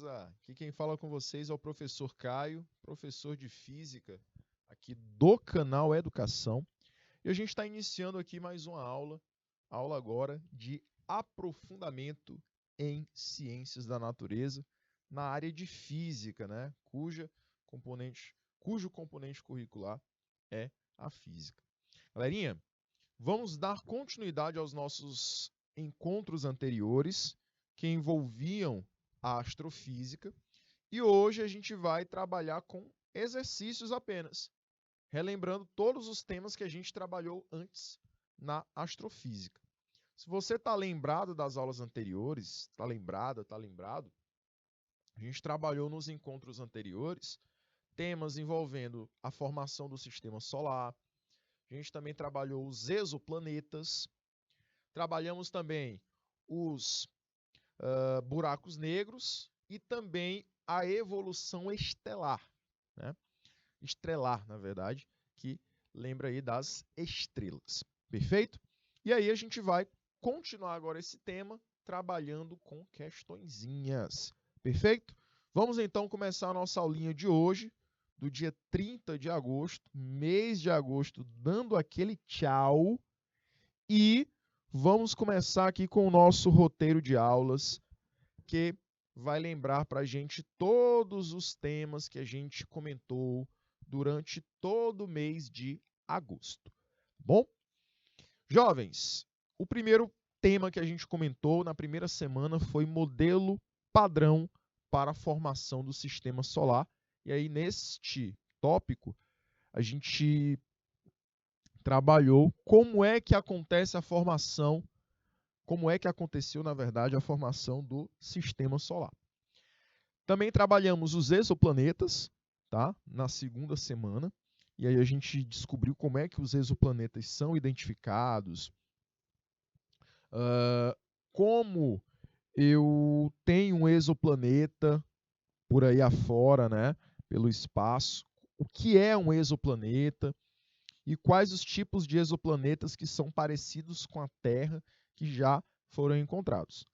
beleza? Aqui quem fala com vocês é o professor Caio, professor de Física aqui do canal Educação. E a gente está iniciando aqui mais uma aula agora de aprofundamento em ciências da natureza na área de Física, né? Cujo componente curricular é a Física. Galerinha, vamos dar continuidade aos nossos encontros anteriores que envolviam a astrofísica e hoje a gente vai trabalhar com exercícios apenas, relembrando todos os temas que a gente trabalhou antes na astrofísica. Se você está lembrado das aulas anteriores, está lembrado, a gente trabalhou nos encontros anteriores temas envolvendo a formação do sistema solar, a gente também trabalhou os exoplanetas, trabalhamos também os buracos negros e também a evolução estelar, né? Estrelar, na verdade, que lembra aí das estrelas. Perfeito? E aí a gente vai continuar agora esse tema trabalhando com questõezinhas. Perfeito? Vamos então começar a nossa aulinha de hoje, do dia 30 de agosto, mês de agosto, dando aquele tchau. E vamos começar aqui com o nosso roteiro de aulas, que vai lembrar para a gente todos os temas que a gente comentou durante todo o mês de agosto. Bom? Jovens, o primeiro tema que a gente comentou na primeira semana foi modelo padrão para a formação do sistema solar. E aí, neste tópico, a gente trabalhou como é que acontece a formação, como é que aconteceu, na verdade, a formação do sistema solar. Também trabalhamos os exoplanetas, tá? Na segunda semana, e aí a gente descobriu como é que os exoplanetas são identificados, como eu tenho um exoplaneta por aí afora, né? Pelo espaço, o que é um exoplaneta e quais os tipos de exoplanetas que são parecidos com a Terra que já foram encontrados.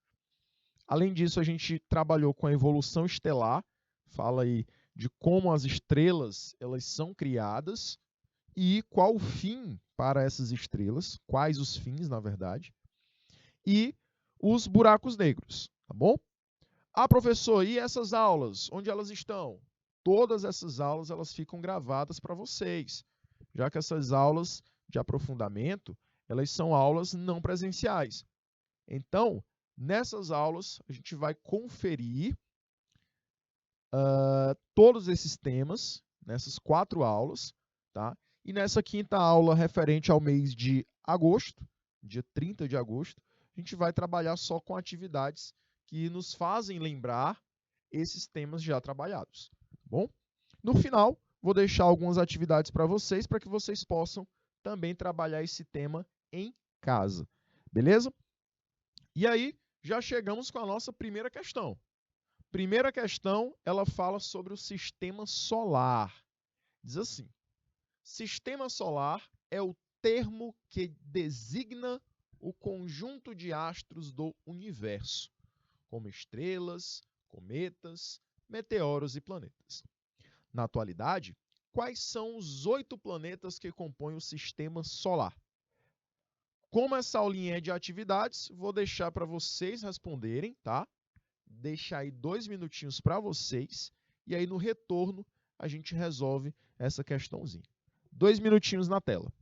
Além disso, a gente trabalhou com a evolução estelar, fala aí de como as estrelas elas são criadas e qual o fim para essas estrelas, quais os fins, na verdade, e os buracos negros, tá bom? Ah, professor, e essas aulas, onde elas estão? Todas essas aulas elas ficam gravadas para vocês, já que essas aulas de aprofundamento, elas são aulas não presenciais. Então, nessas aulas, a gente vai conferir todos esses temas, nessas 4 aulas, tá? E nessa quinta aula referente ao mês de agosto, dia 30 de agosto, a gente vai trabalhar só com atividades que nos fazem lembrar esses temas já trabalhados, tá bom? No final, vou deixar algumas atividades para que vocês possam também trabalhar esse tema em casa, beleza? E aí, já chegamos com a nossa primeira questão. Primeira questão, ela fala sobre o sistema solar. Diz assim: sistema solar é o termo que designa o conjunto de astros do universo, como estrelas, cometas, meteoros e planetas. Na atualidade, quais são os 8 planetas que compõem o sistema solar? Como essa aulinha é de atividades, vou deixar para vocês responderem, tá? Deixar aí 2 minutinhos para vocês e aí no retorno a gente resolve essa questãozinha. 2 minutinhos na tela.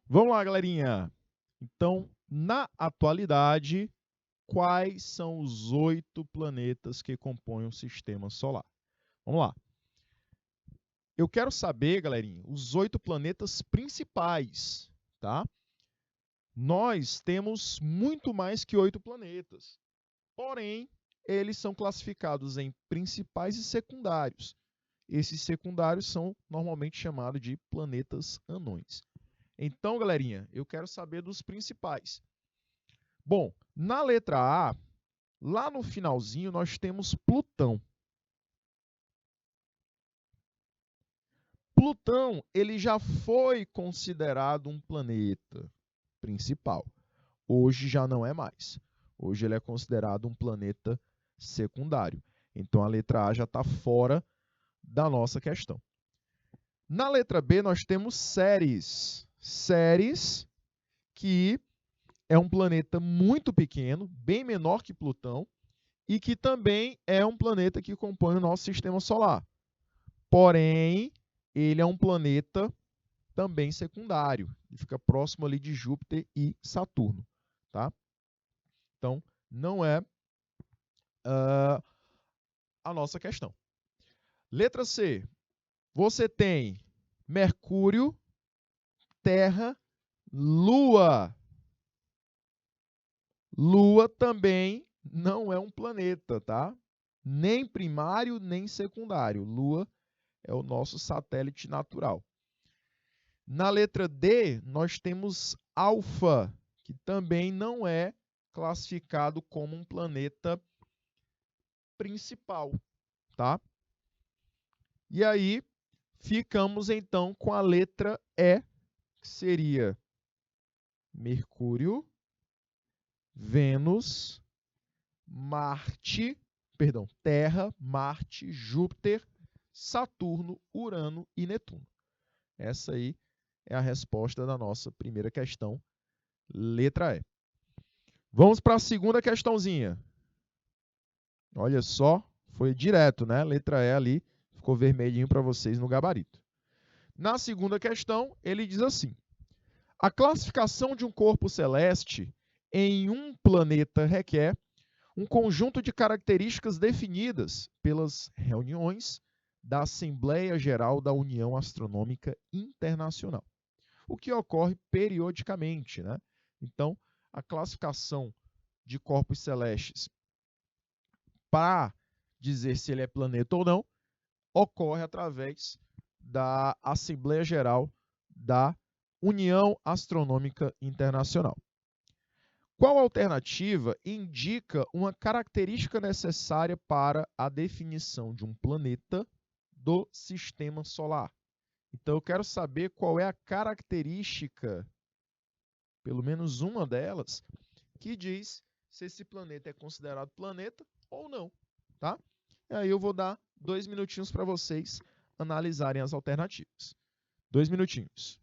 Vamos lá, galerinha. Então, na atualidade, quais são os 8 planetas que compõem o Sistema Solar? Vamos lá. Eu quero saber, galerinha, os 8 planetas principais, tá? Nós temos muito mais que 8 planetas. Porém, eles são classificados em principais e secundários. Esses secundários são normalmente chamados de planetas anões. Então, galerinha, eu quero saber dos principais. Bom, na letra A, lá no finalzinho, nós temos Plutão. Plutão, ele já foi considerado um planeta principal. Hoje já não é mais. Hoje ele é considerado um planeta secundário. Então a letra A já está fora da nossa questão. Na letra B, nós temos Ceres. Ceres, que é um planeta muito pequeno, bem menor que Plutão, e que também é um planeta que compõe o nosso sistema solar. Porém, ele é um planeta também secundário. Ele fica próximo ali de Júpiter e Saturno. Tá? Então, não é a nossa questão. Letra C. Você tem Mercúrio, Terra, Lua. Lua também não é um planeta, tá? Nem primário, nem secundário. Lua é o nosso satélite natural. Na letra D, nós temos Alfa, que também não é classificado como um planeta principal, tá? E aí, ficamos então com a letra E, que seria Mercúrio, Vênus, Terra, Marte, Júpiter, Saturno, Urano e Netuno. Essa aí é a resposta da nossa primeira questão, letra E. Vamos para a segunda questãozinha. Olha só, foi direto, né? Letra E ali, ficou vermelhinho para vocês no gabarito. Na segunda questão, ele diz assim: a classificação de um corpo celeste em um planeta requer um conjunto de características definidas pelas reuniões da Assembleia Geral da União Astronômica Internacional, o que ocorre periodicamente, né? Então, a classificação de corpos celestes para dizer se ele é planeta ou não ocorre através da Assembleia Geral da União Astronômica Internacional. Qual alternativa indica uma característica necessária para a definição de um planeta do Sistema Solar? Então, eu quero saber qual é a característica, pelo menos uma delas, que diz se esse planeta é considerado planeta ou não. Tá? E aí eu vou dar 2 minutinhos para vocês analisarem as alternativas. 2 minutinhos.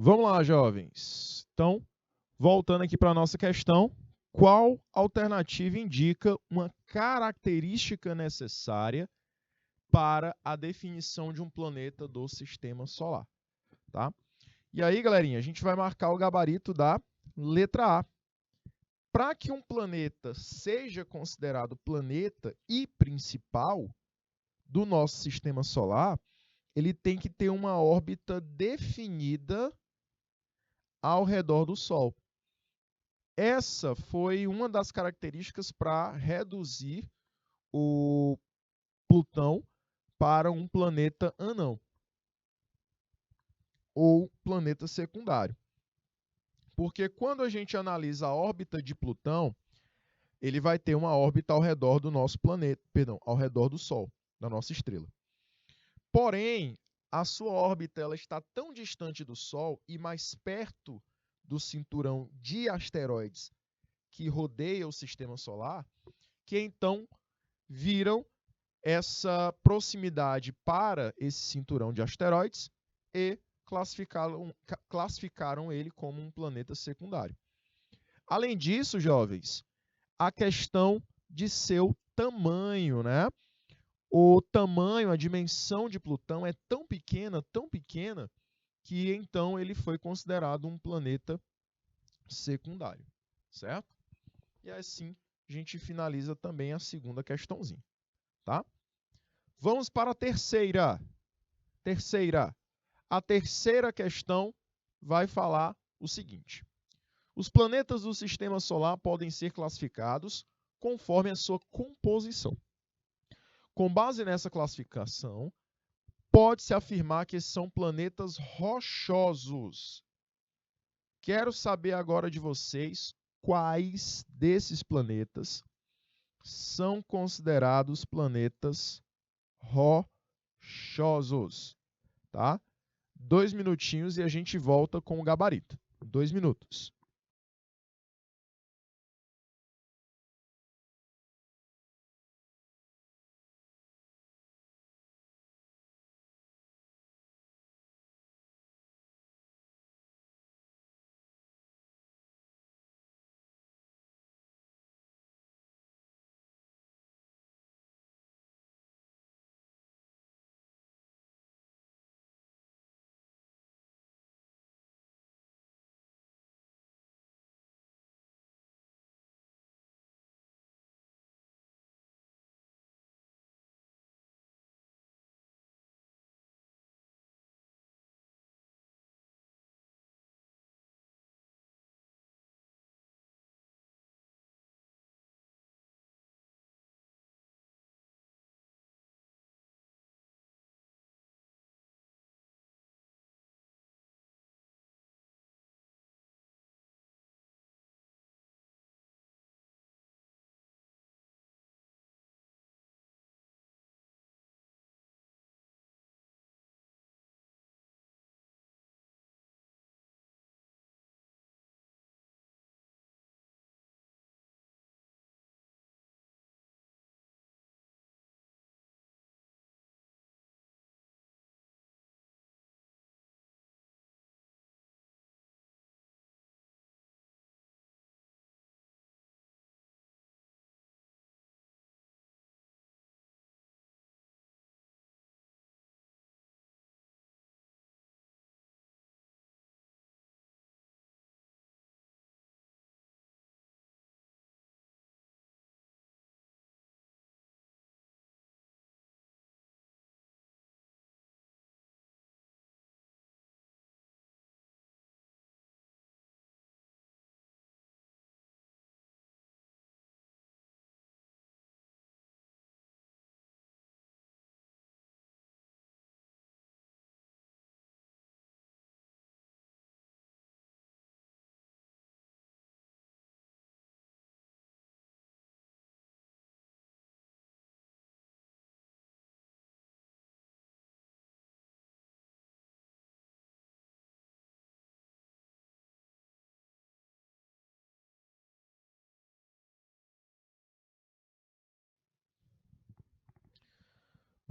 Vamos lá, jovens. Então, voltando aqui para a nossa questão, qual alternativa indica uma característica necessária para a definição de um planeta do sistema solar, tá? E aí, galerinha, a gente vai marcar o gabarito da letra A. Para que um planeta seja considerado planeta e principal do nosso sistema solar, ele tem que ter uma órbita definida ao redor do Sol. Essa foi uma das características para reduzir o Plutão para um planeta anão ou planeta secundário. Porque quando a gente analisa a órbita de Plutão, ele vai ter uma órbita ao redor do nosso planeta, perdão, ao redor do Sol, da nossa estrela. Porém, a sua órbita ela está tão distante do Sol e mais perto do cinturão de asteroides que rodeia o sistema solar, que então viram essa proximidade para esse cinturão de asteroides e classificaram ele como um planeta secundário. Além disso, jovens, a questão de seu tamanho, né? O tamanho, a dimensão de Plutão é tão pequena, que então ele foi considerado um planeta secundário, certo? E assim a gente finaliza também a segunda questãozinha, tá? Vamos para a terceira. A terceira questão vai falar o seguinte: os planetas do sistema solar podem ser classificados conforme a sua composição. Com base nessa classificação, pode-se afirmar que são planetas rochosos. Quero saber agora de vocês quais desses planetas são considerados planetas rochosos, tá? 2 minutinhos e a gente volta com o gabarito. 2 minutos.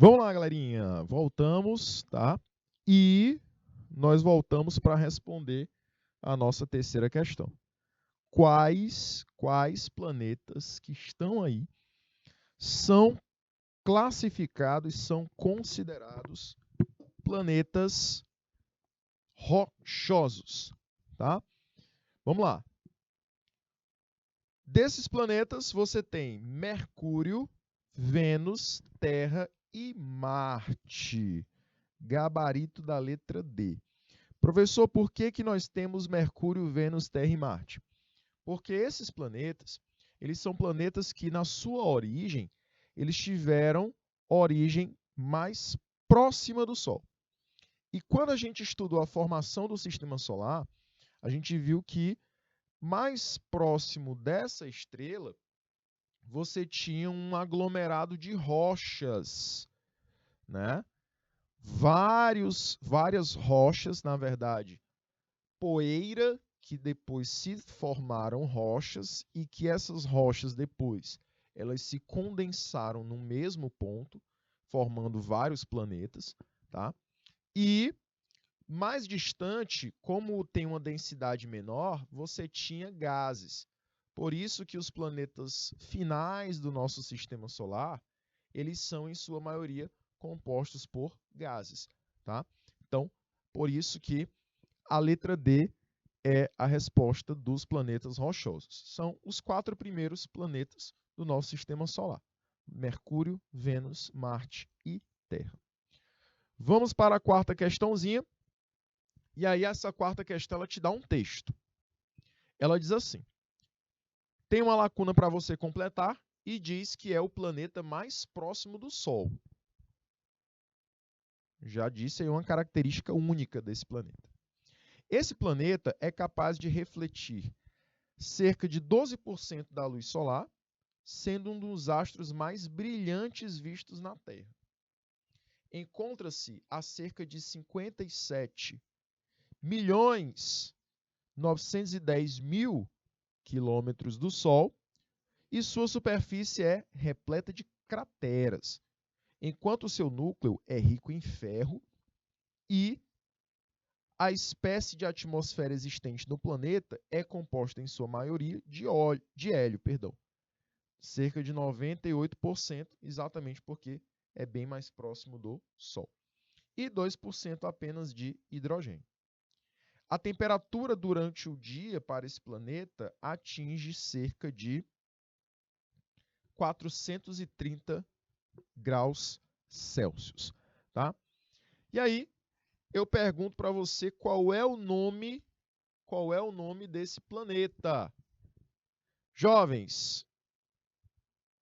Vamos lá, galerinha. Voltamos, tá? E nós voltamos para responder a nossa terceira questão. Quais planetas que estão aí são classificados, são considerados planetas rochosos, tá? Vamos lá. Desses planetas, você tem Mercúrio, Vênus, Terra e Marte. Gabarito da letra D. Professor, por que nós temos Mercúrio, Vênus, Terra e Marte? Porque esses planetas, eles são planetas que, na sua origem, eles tiveram origem mais próxima do Sol. E quando a gente estudou a formação do Sistema Solar, a gente viu que mais próximo dessa estrela, você tinha um aglomerado de rochas, né? Várias rochas, na verdade, poeira, que depois se formaram rochas e que essas rochas depois elas se condensaram no mesmo ponto, formando vários planetas, tá? E mais distante, como tem uma densidade menor, você tinha gases. Por isso que os planetas finais do nosso sistema solar, eles são em sua maioria compostos por gases, tá? Então, por isso que a letra D é a resposta dos planetas rochosos. São os 4 primeiros planetas do nosso sistema solar: Mercúrio, Vênus, Marte e Terra. Vamos para a quarta questãozinha. E aí essa quarta questão ela te dá um texto. Ela diz assim: tem uma lacuna para você completar e diz que é o planeta mais próximo do Sol. Já disse aí uma característica única desse planeta. Esse planeta é capaz de refletir cerca de 12% da luz solar, sendo um dos astros mais brilhantes vistos na Terra. Encontra-se a cerca de 57.910.000 quilômetros do Sol e sua superfície é repleta de crateras, enquanto seu núcleo é rico em ferro e a espécie de atmosfera existente no planeta é composta em sua maioria de hélio, cerca de 98%, exatamente porque é bem mais próximo do Sol, e 2% apenas de hidrogênio. A temperatura durante o dia para esse planeta atinge cerca de 430 graus Celsius, tá? E aí, eu pergunto para você qual é o nome desse planeta. Jovens,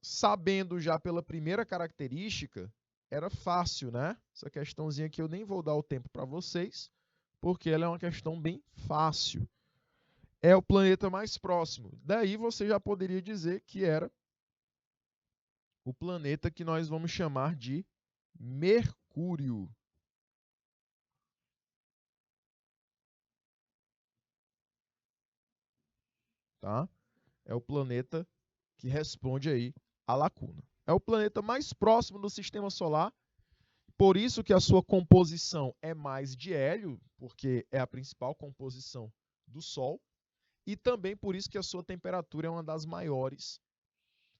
sabendo já pela primeira característica, era fácil, né? Essa questãozinha aqui eu nem vou dar o tempo para vocês, porque ela é uma questão bem fácil. É o planeta mais próximo. Daí você já poderia dizer que era o planeta que nós vamos chamar de Mercúrio. Tá? É o planeta que responde aí à lacuna. É o planeta mais próximo do sistema solar, por isso que a sua composição é mais de hélio, porque é a principal composição do Sol, e também por isso que a sua temperatura é uma das maiores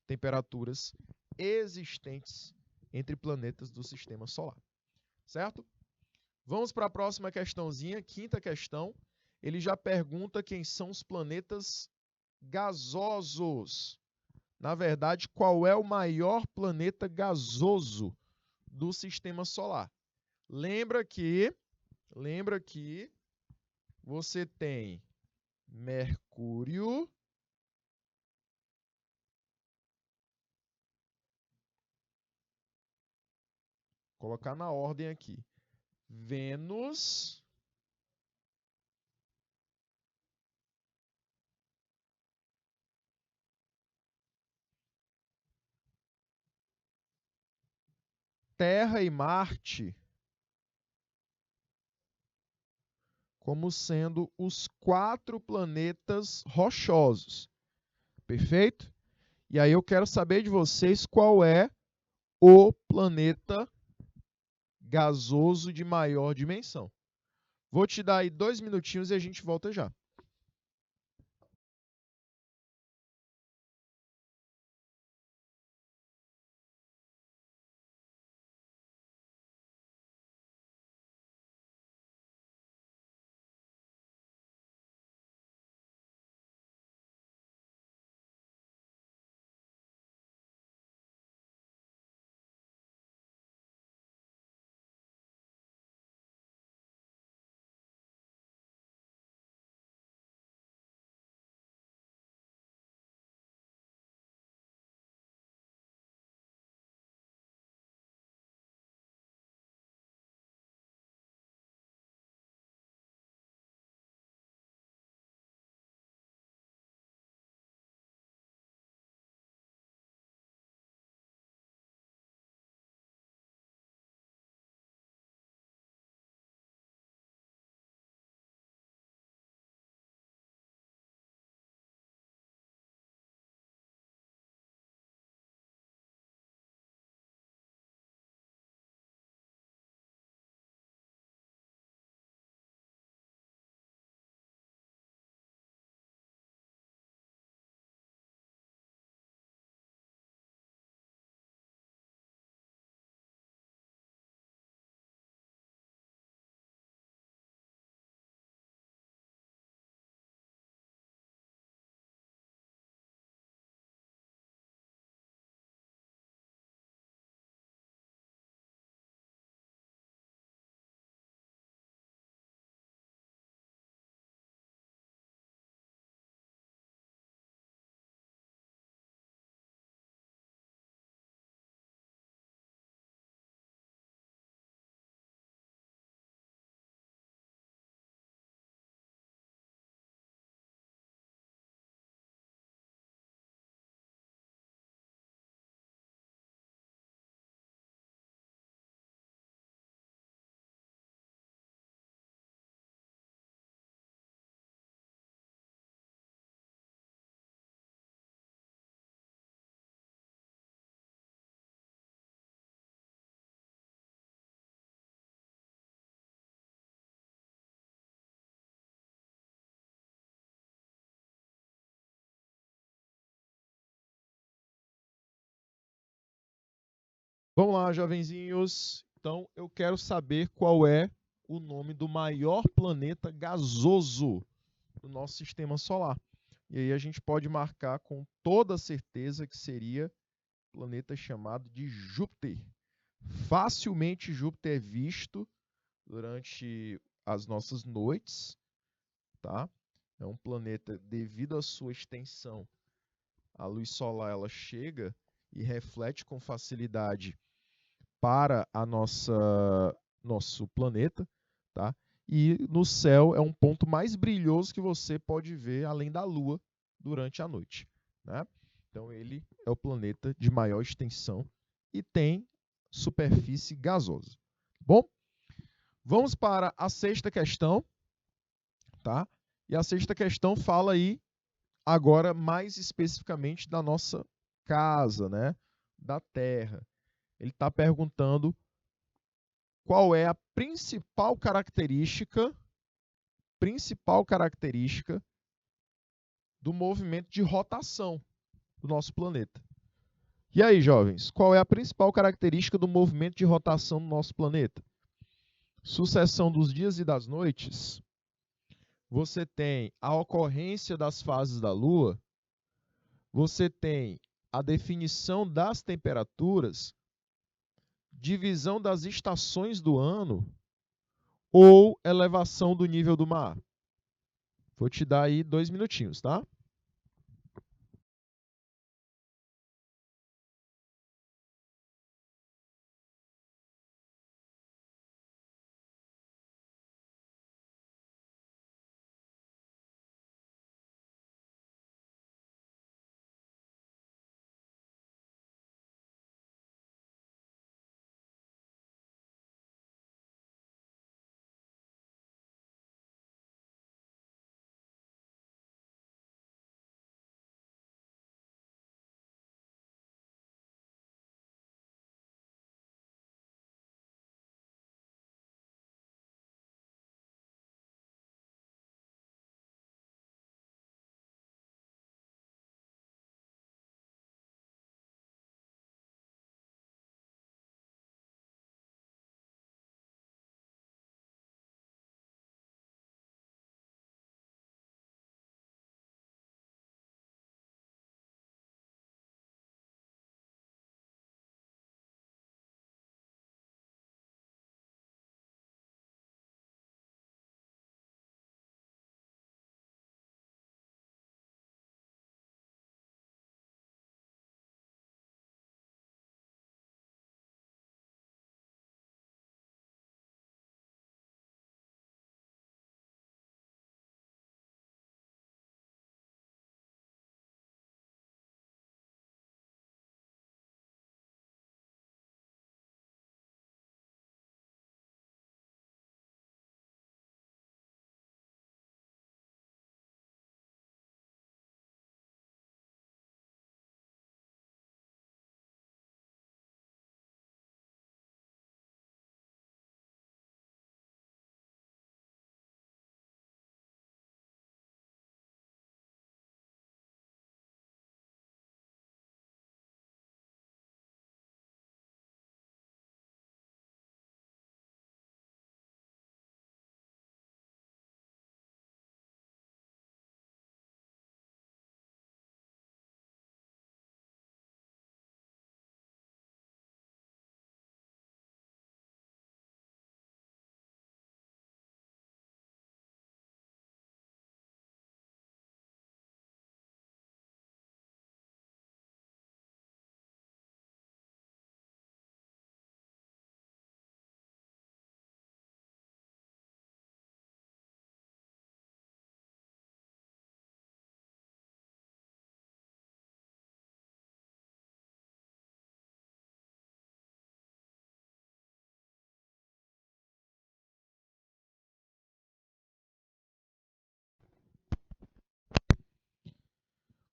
temperaturas existentes entre planetas do sistema solar. Certo? Vamos para a próxima questãozinha, quinta questão. Ele já pergunta quem são os planetas gasosos. Na verdade, qual é o maior planeta gasoso do sistema solar? Lembra que você tem Mercúrio, colocar na ordem aqui, Vênus, Terra e Marte como sendo os 4 planetas rochosos. Perfeito? E aí eu quero saber de vocês qual é o planeta gasoso de maior dimensão. Vou te dar aí 2 minutinhos e a gente volta já. Vamos lá, jovenzinhos. Então, eu quero saber qual é o nome do maior planeta gasoso do nosso sistema solar. E aí a gente pode marcar com toda certeza que seria um planeta chamado de Júpiter. Facilmente Júpiter é visto durante as nossas noites, tá? É um planeta, devido à sua extensão, a luz solar ela chega e reflete com facilidade para a nosso planeta, tá? E no céu é um ponto mais brilhoso que você pode ver além da Lua durante a noite, né? Então ele é o planeta de maior extensão e tem superfície gasosa. Bom, vamos para a sexta questão, tá? E a sexta questão fala aí agora mais especificamente da nossa casa, né? Da Terra. Ele está perguntando qual é a principal característica do movimento de rotação do nosso planeta. E aí, jovens, qual é a principal característica do movimento de rotação do nosso planeta? Sucessão dos dias e das noites. Você tem a ocorrência das fases da Lua. Você tem a definição das temperaturas, divisão das estações do ano ou elevação do nível do mar. Vou te dar aí 2 minutinhos, tá?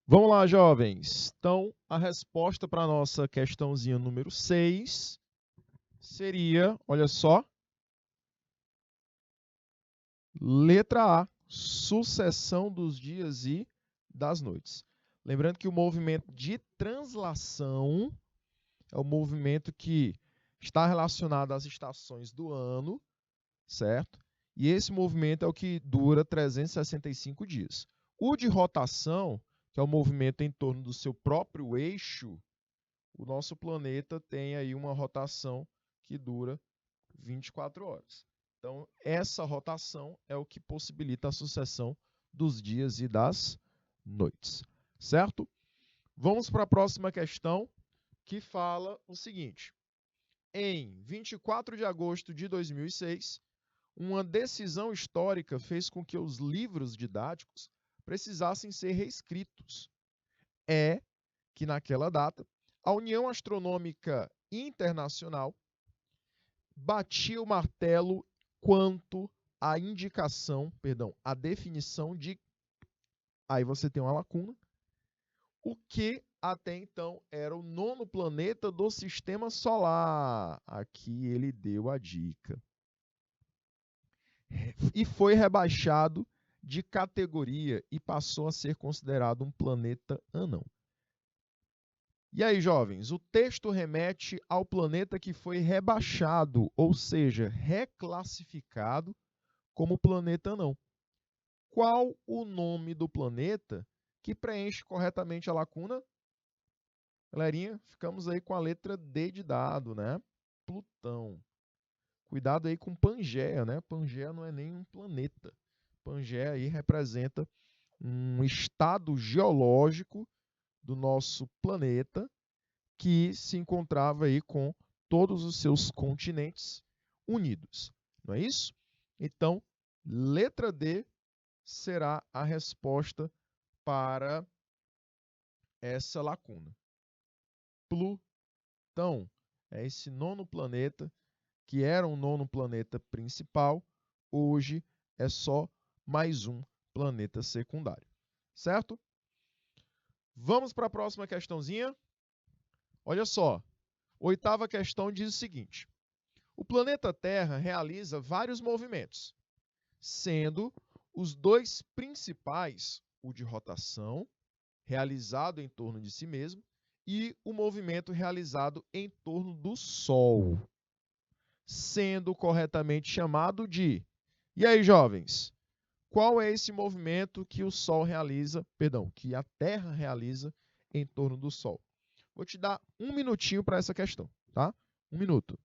Vamos lá, jovens. Então, a resposta para a nossa questãozinha número 6 seria, olha só, letra A, sucessão dos dias e das noites. Lembrando que o movimento de translação é o movimento que está relacionado às estações do ano, certo? E esse movimento é o que dura 365 dias. O de rotação, que é o movimento em torno do seu próprio eixo, o nosso planeta tem aí uma rotação que dura 24 horas. Então, essa rotação é o que possibilita a sucessão dos dias e das noites, certo? Vamos para a próxima questão, que fala o seguinte: em 24 de agosto de 2006, uma decisão histórica fez com que os livros didáticos precisassem ser reescritos. É que, naquela data, a União Astronômica Internacional batia o martelo quanto à a definição de. Aí você tem uma lacuna. O que até então era o 9º planeta do Sistema Solar. Aqui ele deu a dica. E foi rebaixado de categoria e passou a ser considerado um planeta anão. E aí, jovens, o texto remete ao planeta que foi rebaixado, ou seja, reclassificado como planeta anão. Qual o nome do planeta que preenche corretamente a lacuna? Galerinha, ficamos aí com a letra D de dado, né? Plutão. Cuidado aí com Pangeia, né? Pangeia não é nem um planeta. Pangeia aí representa um estado geológico do nosso planeta que se encontrava aí com todos os seus continentes unidos. Não é isso? Então, letra D será a resposta para essa lacuna. Plutão é esse 9º planeta, que era um 9º planeta principal, hoje é só mais um planeta secundário. Certo? Vamos para a próxima questãozinha. Olha só, 8ª questão diz o seguinte: o planeta Terra realiza vários movimentos, sendo os 2 principais o de rotação, realizado em torno de si mesmo, e o movimento realizado em torno do Sol, sendo corretamente chamado de... E aí, jovens, qual é esse movimento que o Sol realiza, que a Terra realiza em torno do Sol? Vou te dar 1 minutinho para essa questão, tá? 1 minuto.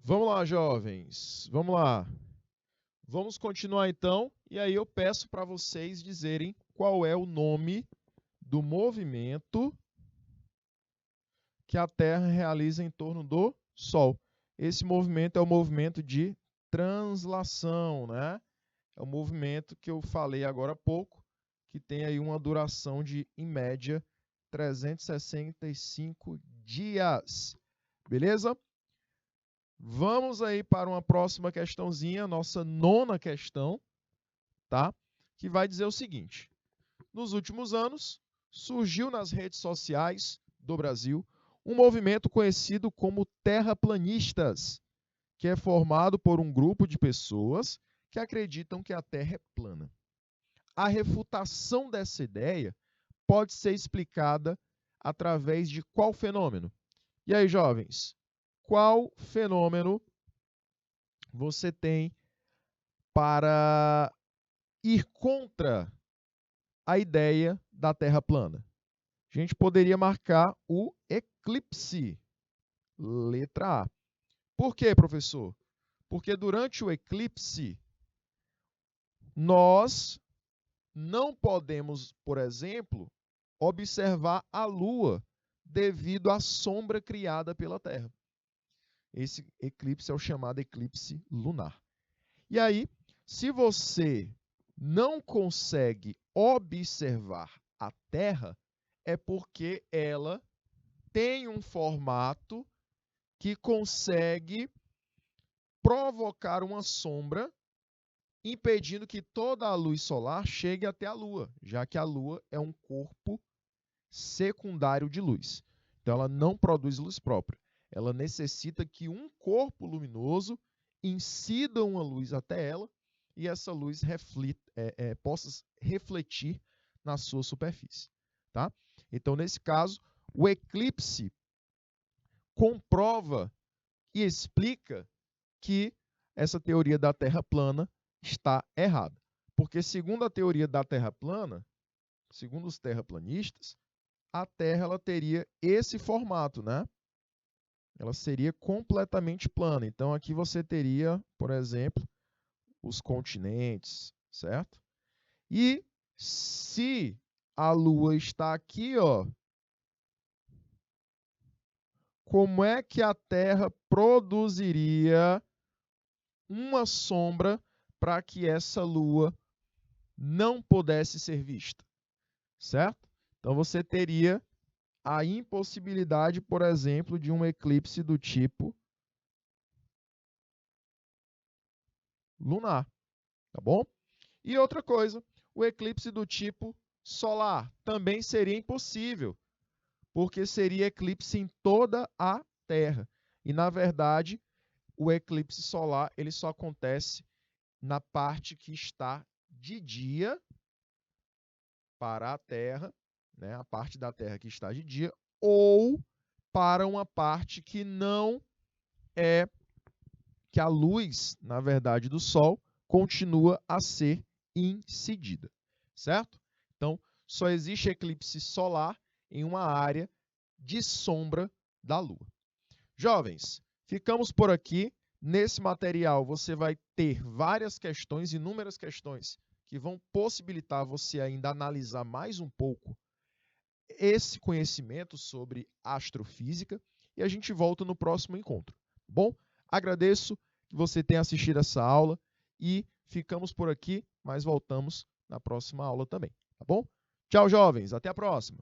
Vamos lá, jovens. Vamos lá. Vamos continuar então, e aí eu peço para vocês dizerem qual é o nome do movimento que a Terra realiza em torno do Sol. Esse movimento é o movimento de translação, né? É o movimento que eu falei agora há pouco, que tem aí uma duração de, em média, 365 dias. Beleza? Vamos aí para uma próxima questãozinha, nossa 9ª questão, tá? Que vai dizer o seguinte: nos últimos anos, surgiu nas redes sociais do Brasil um movimento conhecido como terraplanistas, que é formado por um grupo de pessoas que acreditam que a Terra é plana. A refutação dessa ideia pode ser explicada através de qual fenômeno? E aí, jovens, qual fenômeno você tem para ir contra a ideia da Terra plana? A gente poderia marcar o eclipse. Letra A. Por quê, professor? Porque durante o eclipse, nós não podemos, por exemplo, observar a Lua devido à sombra criada pela Terra. Esse eclipse é o chamado eclipse lunar. E aí, se você não consegue observar a Terra, é porque ela tem um formato que consegue provocar uma sombra, impedindo que toda a luz solar chegue até a Lua, já que a Lua é um corpo secundário de luz. Então, ela não produz luz própria. Ela necessita que um corpo luminoso incida uma luz até ela e essa luz possa refletir na sua superfície. Tá? Então, nesse caso, o eclipse comprova e explica que essa teoria da Terra plana está errada. Porque, segundo a teoria da Terra plana, segundo os terraplanistas, a Terra ela teria esse formato, né? Ela seria completamente plana. Então, aqui você teria, por exemplo, os continentes, certo? E se a Lua está aqui, ó, como é que a Terra produziria uma sombra para que essa Lua não pudesse ser vista, certo? Então, você teria a impossibilidade, por exemplo, de um eclipse do tipo lunar, tá bom? E outra coisa, o eclipse do tipo solar também seria impossível, porque seria eclipse em toda a Terra. E, na verdade, o eclipse solar ele só acontece na parte que está de dia para a Terra, né? A parte da Terra que está de dia, ou para uma parte que não é, que a luz, na verdade, do Sol continua a ser incidida, certo? Então, só existe eclipse solar em uma área de sombra da Lua. Jovens, ficamos por aqui. Nesse material você vai ter várias questões, inúmeras questões, que vão possibilitar você ainda analisar mais um pouco esse conhecimento sobre astrofísica e a gente volta no próximo encontro. Bom, agradeço que você tenha assistido essa aula e ficamos por aqui, mas voltamos na próxima aula também, tá bom? Tchau, jovens, até a próxima!